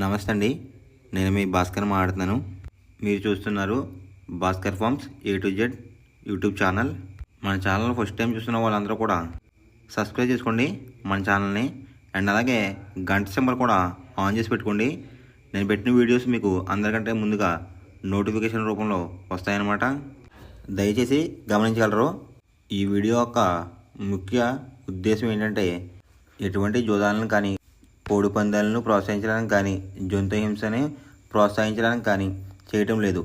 నమస్తే అండి. నేను మీ భాస్కర్ మాట్లాడుతున్నాను. మీరు చూస్తున్నారు Bhaskar farms A to Z YouTube channel. మన ఛానల్ ఫస్ట్ టైం చూస్తున్న వాళ్ళందరూ కూడా సబ్స్క్రైబ్ చేసుకోండి మన ఛానల్ని. అండ్ అలాగే గంట సింబల్ కూడా ఆన్ చేసి పెట్టుకోండి. నేను పెట్టిన వీడియోస్ మీకు అందరికంటే ముందుగా నోటిఫికేషన్ రూపంలో వస్తాయన్నమాట. దయచేసి గమనించగలరు. ఈ వీడియో యొక్క ముఖ్య ఉద్దేశం ఏంటంటే ఎటువంటి జోదాలను కానీ కోడి పందాలను ప్రోత్సహించడానికి కానీ జంతు హింసని ప్రోత్సహించడానికి కానీ చేయటం లేదు.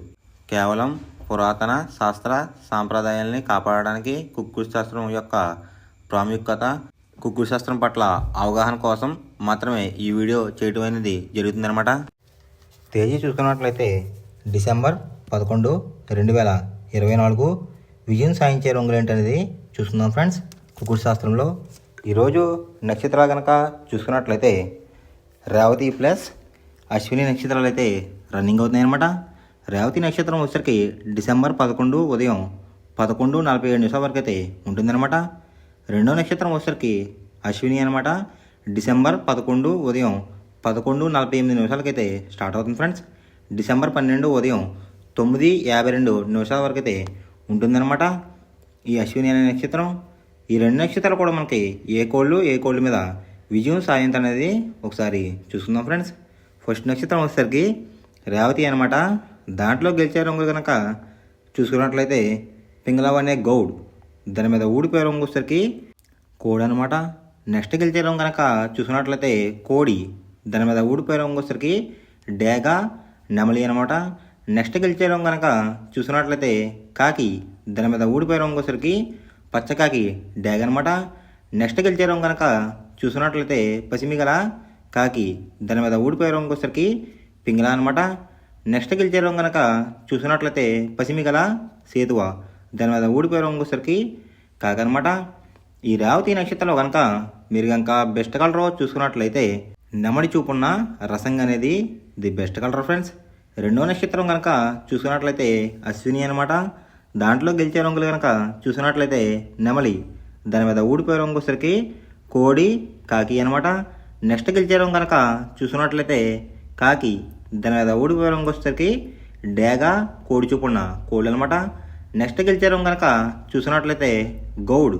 కేవలం పురాతన శాస్త్ర సాంప్రదాయాల్ని కాపాడడానికి కుక్కుడు శాస్త్రం యొక్క ప్రాముఖ్యత, కుక్కుడు శాస్త్రం పట్ల అవగాహన కోసం మాత్రమే ఈ వీడియో చేయటం అనేది జరుగుతుందన్నమాట. తేదీ చూసుకున్నట్లయితే డిసెంబర్ 11, 2024 విజయం సాధించే రంగులు ఏంటనేది చూసుకుందాం ఫ్రెండ్స్. కుక్కుడు శాస్త్రంలో ఈరోజు నక్షత్రాలు కనుక చూసుకున్నట్లయితే రేవతి ప్లస్ అశ్విని నక్షత్రాలు అయితే రన్నింగ్ అవుతున్నాయి అన్నమాట. రేవతి నక్షత్రం వచ్చేసరికి డిసెంబర్ 11 ఉదయం 11:47 వరకు అయితే ఉంటుందన్నమాట. రెండో నక్షత్రం వచ్చేసరికి అశ్విని అనమాట. డిసెంబర్ 11 ఉదయం 11:48 అయితే స్టార్ట్ అవుతుంది ఫ్రెండ్స్. డిసెంబర్ 12 ఉదయం 9:52 వరకు అయితే ఉంటుందన్నమాట ఈ అశ్విని అనే నక్షత్రం. ఈ రెండు నక్షత్రాలు కూడా మనకి ఏ కోళ్ళు మీద విజయం సాధించడం అనేది ఒకసారి చూసుకుందాం ఫ్రెండ్స్. ఫస్ట్ నక్షత్రం వచ్చేసరికి రేవతి అనమాట. దాంట్లో గెలిచే రంగులు కనుక చూసుకున్నట్లయితే పింగళం అనే గౌడ్, దాని మీద ఊడిపోయే రంగు వచ్చేసరికి కోడి అనమాట. నెక్స్ట్ గెలిచే రంగు కనుక చూసుకున్నట్లయితే కోడి, దాని మీద ఊడిపోయే రంగు వచ్చేసరికి డేగా నెమలి అనమాట. నెక్స్ట్ గెలిచే రంగు కనుక చూసుకున్నట్లయితే కాకి, దాని మీద ఊడిపోయే రంగు వచ్చేసరికి పచ్చకాకి డ్యాగ్ అనమాట. నెక్స్ట్ గెలిచే రంగు కనుక చూసుకున్నట్లయితే పసిమిగల కాకి, దాని మీద ఊడిపోయే రంగు వచ్చేసరికి పింగళ అనమాట. నెక్స్ట్ గెలిచే రంగు కనుక చూసుకున్నట్లయితే పసిమిగల సేతువ, దాని మీద ఊడిపోయే రంగు వచ్చేసరికి కాకి అనమాట. ఈ రేవతి నక్షత్రంలో కనుక మీరు కనుక బెస్ట్ కలర్ చూసుకున్నట్లయితే నెమడి చూపున్న రసంగా అనేది ది బెస్ట్ కలర్ ఫ్రెండ్స్. రెండో నక్షత్రం కనుక చూసుకున్నట్లయితే అశ్విని అనమాట. దాంట్లో గెలిచే రంగులు కనుక చూసినట్లయితే నెమలి, దాని మీద ఊడిపోయే రంగు వచ్చేసరికి కోడి కాకి అనమాట. నెక్స్ట్ గెలిచే రంగు కనుక చూసినట్లయితే కాకి, దాని మీద ఊడిపోయే రంగు వచ్చేసరికి డేగా కోడి చూపున్న కోడి అనమాట. నెక్స్ట్ గెలిచే రంగు కనుక చూసినట్లయితే గౌడ్,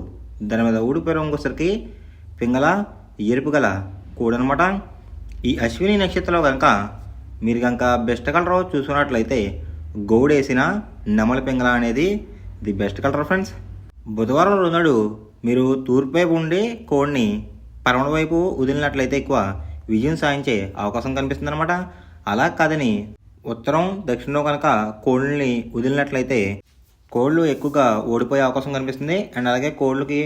దాని మీద ఊడిపోయే రంగు వచ్చేసరికి పింగళ ఎరుపు గల కోడి అనమాట. ఈ అశ్విని నక్షత్రంలో కనుక మీరు కనుక బెస్ట్ కలర్ చూసుకున్నట్లయితే గౌడ్ వేసిన నెమలి పింగళ అనేది ది బెస్ట్ కలర్ ఫ్రెండ్స్. బుధవారం రోజు మీరు తూర్పు వైపు ఉండి కోడిని పడమర వైపు వదిలినట్లయితే ఎక్కువ విజయం సాధించే అవకాశం కనిపిస్తుంది అనమాట. అలా కాదని ఉత్తరం దక్షిణంలో కనుక కోళ్ళని వదిలినట్లయితే కోళ్ళు ఎక్కువగా ఓడిపోయే అవకాశం కనిపిస్తుంది. అండ్ అలాగే కోళ్ళకి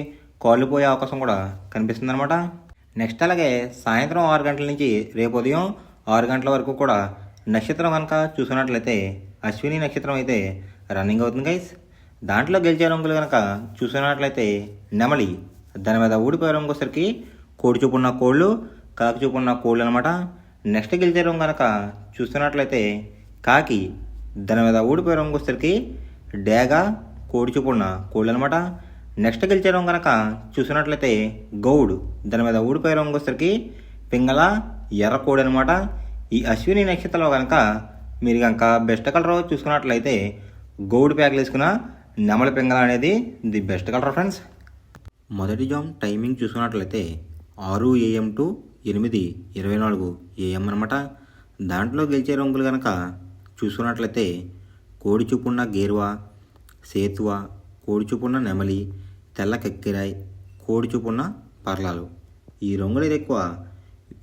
కాళ్ళు పోయే అవకాశం కూడా కనిపిస్తుంది అనమాట. నెక్స్ట్ అలాగే సాయంత్రం 6 గంటల నుంచి రేపు ఉదయం 6 గంటల వరకు కూడా నక్షత్రం కనుక చూసుకున్నట్లయితే అశ్విని నక్షత్రం అయితే రన్నింగ్ అవుతుంది గైస్. దాంట్లో గెలిచే రంగులు కనుక చూసుకున్నట్లయితే నెమలి, దాని మీద ఊడిపోయే రంగు వచ్చేసరికి కోడి చూపున్న కోళ్ళు, కాకి చూపున్న కోళ్ళు అనమాట. నెక్స్ట్ గెలిచే రంగు కనుక చూస్తున్నట్లయితే కాకి, దాని మీద ఊడిపోయే రంగు వచ్చేసరికి డేగా కోడి చూపున్న కోళ్ళు అనమాట. నెక్స్ట్ గెలిచే రంగు కనుక చూసినట్లయితే గౌడ్, దాని మీద ఊడిపోయే రంగు వచ్చేసరికి పింగళ ఎర్ర కోడి అనమాట. ఈ అశ్విని నక్షత్రంలో కనుక మీరు కనుక బెస్ట్ కలర్ చూసుకున్నట్లయితే గౌడ్ ప్యాక్లు వేసుకున్న నెమలి పింగళ అనేది ది బెస్ట్ కలర్ ఫ్రెండ్స్. మొదటి జామ్ టైమింగ్ చూసుకున్నట్లయితే 6 AM to 8:24 AM అనమాట. దాంట్లో గెలిచే రంగులు కనుక చూసుకున్నట్లయితే కోడి చూపున్న గేరువా, సేతువ, కోడి చూపున్న నెమలి, తెల్ల కక్కిరాయ్, కోడి చూపున్న పర్లాలు. ఈ రంగులు అయితే ఎక్కువ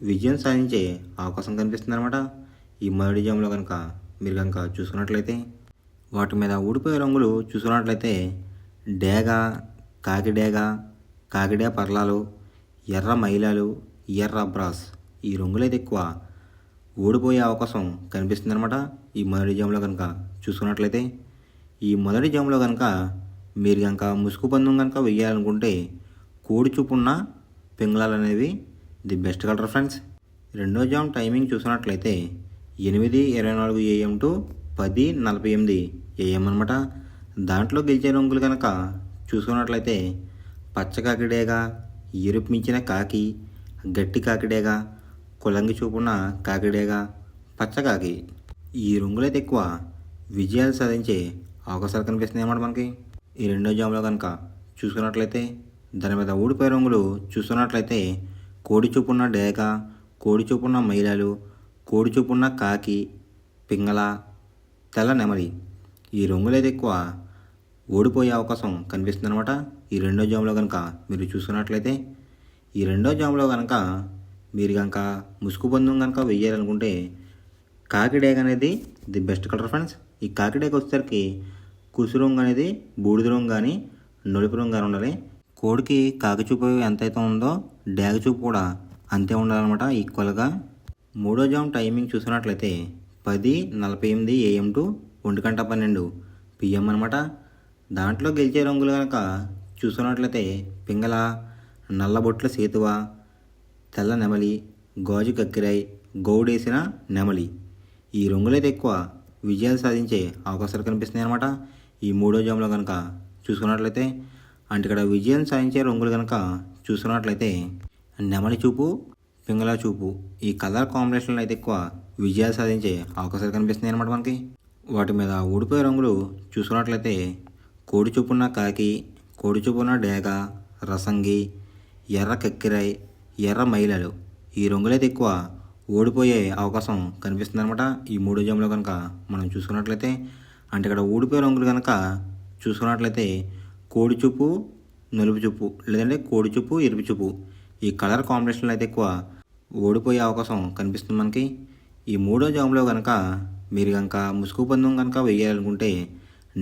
విజయం సాధించే అవకాశం కనిపిస్తుంది అనమాట. ఈ మొదటి జామ్లో కనుక మీరు కనుక చూసుకున్నట్లయితే వాటి మీద ఊడిపోయే రంగులు చూసుకున్నట్లయితే డేగా, కాకిడే పర్లాలు, ఎర్ర మైలాలు, ఎర్ర బ్రాస్. ఈ రంగులైతే ఎక్కువ ఓడిపోయే అవకాశం కనిపిస్తుంది అనమాట. ఈ మొదటి జామ్లో కనుక చూసుకున్నట్లయితే ఈ మొదటి జామ్లో కనుక మీరు కనుక ముసుగు పందెం కనుక వెయ్యాలనుకుంటే కోడి చూపున్న పింగళాలు అనేవి ది బెస్ట్ కలర్ ఫ్రెండ్స్. రెండో జామ్ టైమింగ్ చూసుకున్నట్లయితే 8:24 AM to 10:48 AM అనమాట. దాంట్లో గెలిచే రంగులు కనుక చూసుకున్నట్లయితే పచ్చ కాకిడేగా, ఎరుపు మించిన కాకి, గట్టి కాకిడేగా, కులంగి చూపున్న కాకిడేగ, పచ్చకాకి. ఈ రంగులైతే ఎక్కువ విజయాలు సాధించే అవకాశాలు కనిపిస్తున్నాయి అన్నమాట మనకి. ఈ రెండో జాములో కనుక చూసుకున్నట్లయితే దాని మీద ఊడిపోయే రంగులు చూసుకున్నట్లయితే కోడి చూపున్న డేగ, కోడి చూపున్న మైలాలు, కోడి చూపున్న కాకి, పింగళ, తెల్ల నెమలి. ఈ రంగులైతే ఎక్కువ ఓడిపోయే అవకాశం కనిపిస్తుంది అనమాట. ఈ రెండో జాములో కనుక మీరు చూసుకున్నట్లయితే ఈ రెండో జాములో కనుక మీరు కనుక ముసుగు బంధం కనుక వెయ్యాలనుకుంటే కాకిడేగ అనేది ది బెస్ట్ కలర్ ఫ్రెండ్స్. ఈ కాకిడేగ వచ్చేసరికి కుసు రంగు అనేది బూడిద రంగు కానీ నలుపు రంగు కానీ ఉండాలి. కోడికి కాకి చూపు ఎంతైతే ఉందో డేగ చూపు కూడా అంతే ఉండాలన్నమాట, ఈక్వల్గా. మూడో జాము టైమింగ్ చూసినట్లయితే 10:48 AM టు 1:12 PM అనమాట. దాంట్లో గెలిచే రంగులు కనుక చూసుకున్నట్లయితే పింగళ, నల్లబొట్ల సేతువ, తెల్ల నెమలి, గాజు కక్కిరాయి, గౌడేసిన నెమలి. ఈ రంగులైతే ఎక్కువ విజయాలు సాధించే అవకాశాలు కనిపిస్తున్నాయి అనమాట. ఈ మూడో జాములో కనుక చూసుకున్నట్లయితే అంటే ఇక్కడ విజయం సాధించే రంగులు కనుక చూసుకున్నట్లయితే నెమలి చూపు, పింగళ చూపు. ఈ కలర్ కాంబినేషన్లో అయితే ఎక్కువ విజయాలు సాధించే అవకాశాలు కనిపిస్తున్నాయి అనమాట మనకి. వాటి మీద ఊడిపోయే రంగులు చూసుకున్నట్లయితే కోడి చూపున్న కాకి, కోడి చూపున్న డేగ, రసంగి, ఎర్ర కక్కిరాయి, ఎర్ర మైలలు. ఈ రంగులైతే ఎక్కువ ఓడిపోయే అవకాశం కనిపిస్తుంది అనమాట. ఈ మూడో జాములో కనుక మనం చూసుకున్నట్లయితే అంటే ఇక్కడ ఊడిపోయే రంగులు కనుక చూసుకున్నట్లయితే కోడి చూపు, నలుపు చూపు, లేదంటే కోడి చూపు, ఎరుపు చూపు. ఈ కలర్ కాంబినేషన్లో అయితే ఎక్కువ ఓడిపోయే అవకాశం కనిపిస్తుంది మనకి. ఈ మూడో జాములో కనుక మీరు కనుక ముసుగు పందెం కనుక వేయాలనుకుంటే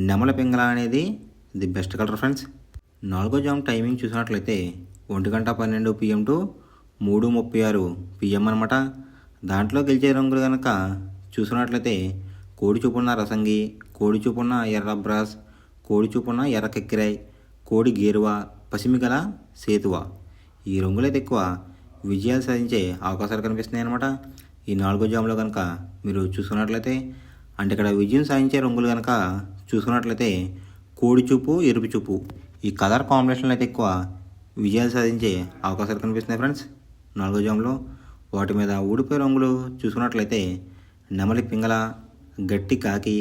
నెమల పింగళ అనేది ది బెస్ట్ కలర్ ఫ్రెండ్స్. నాలుగో జాము టైమింగ్ చూసినట్లయితే 1:12 PM టు 3:36 PM అనమాట. దాంట్లో గెలిచే రంగులు కనుక చూసినట్లయితే కోడి చూపున్న రసంగి, కోడి చూపున్న ఎర్ర బ్రాస్, కోడి చూపున్న ఎర్ర కెక్కిరాయి, కోడి గేరువ, పసిమిగల సేతువ. ఈ రంగులైతే ఎక్కువ విజయాలు సాధించే అవకాశాలు కనిపిస్తున్నాయి అనమాట. ఈ నాలుగో జాములో కనుక మీరు చూసుకున్నట్లయితే అంటే ఇక్కడ విజయం సాధించే రంగులు కనుక చూసుకున్నట్లయితే కోడి చూపు, ఎరుపు చూపు. ఈ కలర్ కాంబినేషన్లో అయితే ఎక్కువ విజయాలు సాధించే అవకాశాలు కనిపిస్తున్నాయి ఫ్రెండ్స్ నాలుగో జాములో. వాటి మీద ఊడిపోయే రంగులు చూసుకున్నట్లయితే నెమలి పింగళ, గట్టి కాకి,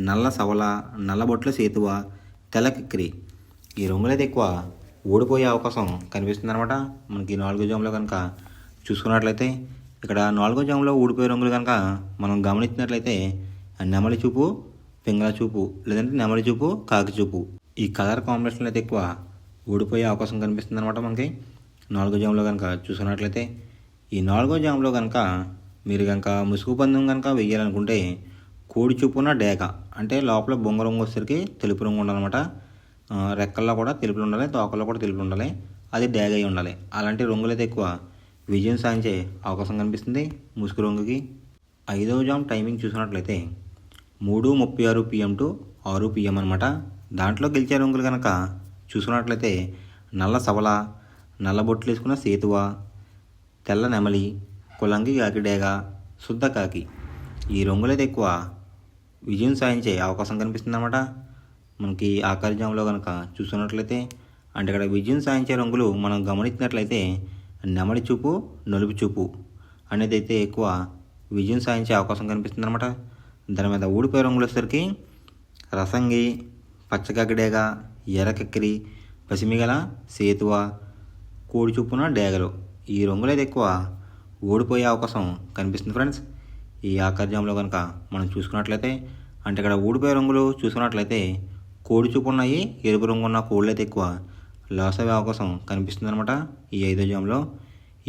నల్ల సవల, నల్లబొట్ల సేతువ, తెల్ల కిక్కిరి. ఈ రంగులైతే ఎక్కువ ఓడిపోయే అవకాశం కనిపిస్తుంది అనమాట మనకి నాలుగో జాములో కనుక చూసుకున్నట్లయితే. ఇక్కడ నాలుగో జాములో ఊడిపోయే రంగులు కనుక మనం గమనించినట్లయితే నెమలి చూపు, పింగళ చూపు, లేదంటే నెమలి చూపు, కాకి చూపు. ఈ కలర్ కాంబినేషన్లో అయితే ఎక్కువ ఓడిపోయే అవకాశం కనిపిస్తుంది అనమాట మనకి నాలుగో జాములో కనుక చూసుకున్నట్లయితే. ఈ నాలుగో జాములో కనుక మీరు కనుక ముసుగు పందెం కనుక వెయ్యాలనుకుంటే కోడి చూపున డేగ, అంటే లోపల బొంగ రంగు వచ్చేసరికి తెలుపు రంగు ఉండాలన్నమాట. రెక్కల్లో కూడా తెలుపులు ఉండాలి, తోకల్లో కూడా తెలుపులు ఉండాలి, అది డేగ అయి ఉండాలి. అలాంటి రంగులైతే ఎక్కువ విజయం సాధించే అవకాశం కనిపిస్తుంది ముసుగు రంగుకి. ఐదవ జాము టైమింగ్ చూసినట్లయితే 3:36 PM టు 6 PM అనమాట. దాంట్లో గెలిచే రంగులు కనుక చూసుకున్నట్లయితే నల్ల సవల, నల్ల బొట్లు వేసుకున్న సేతువ, తెల్ల నెమలి, కులంగి కాకి డేగ, శుద్ధ కాకి. ఈ రంగులైతే ఎక్కువ విజయం సాధించే అవకాశం కనిపిస్తుంది అనమాట మనకి ఆఖరి జాములో కనుక చూసుకున్నట్లయితే. అంటే ఇక్కడ విజయం సాధించే రంగులు మనం గమనించినట్లయితే నెమలి చూపు, నలుపు చూపు అనేది అయితే ఎక్కువ విజయం సాధించే అవకాశం కనిపిస్తుంది అనమాట. దాని మీద ఊడిపోయే రంగులు వచ్చేసరికి రసంగి, పచ్చగడ్డేగ, ఎర్రకెక్కిరి, పసిమిగల సేతువ, కోడి చూపున డేగలు. ఈ రంగులైతే ఎక్కువ ఓడిపోయే అవకాశం కనిపిస్తుంది ఫ్రెండ్స్ ఈ ఆఖరి జాములో కనుక మనం చూసుకున్నట్లయితే. అంటే ఇక్కడ ఊడిపోయే రంగులు చూసుకున్నట్లయితే కోడి చూపు ఉన్నాయి, ఎరుపు రంగు ఉన్న కోళ్ళు అయితే ఎక్కువ లాస్ అయ్యే అవకాశం కనిపిస్తుంది అనమాట ఈ ఐదో జాములో.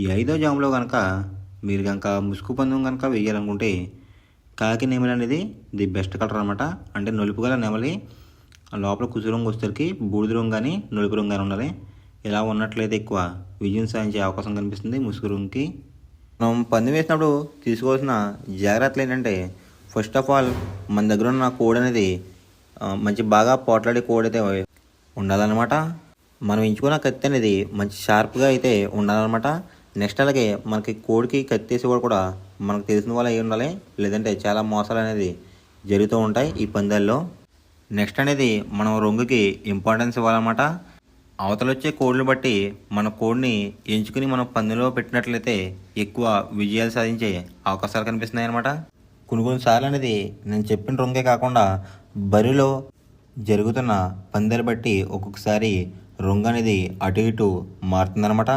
ఈ ఐదో జాములో కనుక మీరు కనుక ముసుగు పందెం కనుక వేయాలనుకుంటే కాకి నెమలి అనేది ది బెస్ట్ కలర్ అనమాట. అంటే నలుపు గల నెమలి, లోపల కుసు రంగు వచ్చేసరికి బూడిద రంగు కానీ నలుపు రంగు కానీ ఉండాలి. ఇలా ఉన్నట్లయితే ఎక్కువ విజయం సాధించే అవకాశం కనిపిస్తుంది ముసుగు రంగుకి. మనం పందెం వేసినప్పుడు తీసుకోవాల్సిన జాగ్రత్తలు ఏంటంటే ఫస్ట్ ఆఫ్ ఆల్ మన దగ్గర ఉన్న కోడ్ అనేది మంచి బాగా పోట్లాడే కోడ్ అయితే ఉండాలన్నమాట. మనం ఎంచుకున్న కత్తి అనేది మంచి షార్ప్గా అయితే ఉండాలన్నమాట. నెక్స్ట్ అలాగే మనకి కోడికి కత్తి వేసేవాడు కూడా మనకు తెలిసిన వాళ్ళు అయి ఉండాలి, లేదంటే చాలా మోసాలు అనేది జరుగుతూ ఉంటాయి ఈ పందాల్లో. నెక్స్ట్ అనేది మనం రంగుకి ఇంపార్టెన్స్ ఇవ్వాలన్నమాట. అవతలొచ్చే కోడ్లు బట్టి మన కోడ్ని ఎంచుకుని మనం పందెంలో పెట్టినట్లయితే ఎక్కువ విజయాలు సాధించే అవకాశాలు కనిపిస్తున్నాయి అన్నమాట. కొన్నిసార్లు అనేది నేను చెప్పిన రొంగే కాకుండా బరిలో జరుగుతున్న పందెలు బట్టి ఒక్కొక్కసారి రొంగ అనేది అటు ఇటు మారుతుందన్నమాట.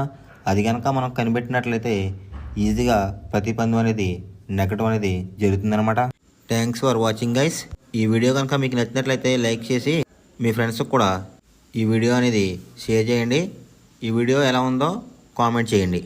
అది కనుక మనం కనిపెట్టినట్లయితే ఈజీగా ప్రతి పందెం అనేది నెగ్గడం అనేది జరుగుతుందన్నమాట. Thanks for watching guys. ఈ వీడియో కనుక మీకు నచ్చినట్లయితే లైక్ చేసి మీ ఫ్రెండ్స్కి కూడా ఈ వీడియో అనేది షేర్ చేయండి. ఈ వీడియో ఎలా ఉందో కామెంట్ చేయండి.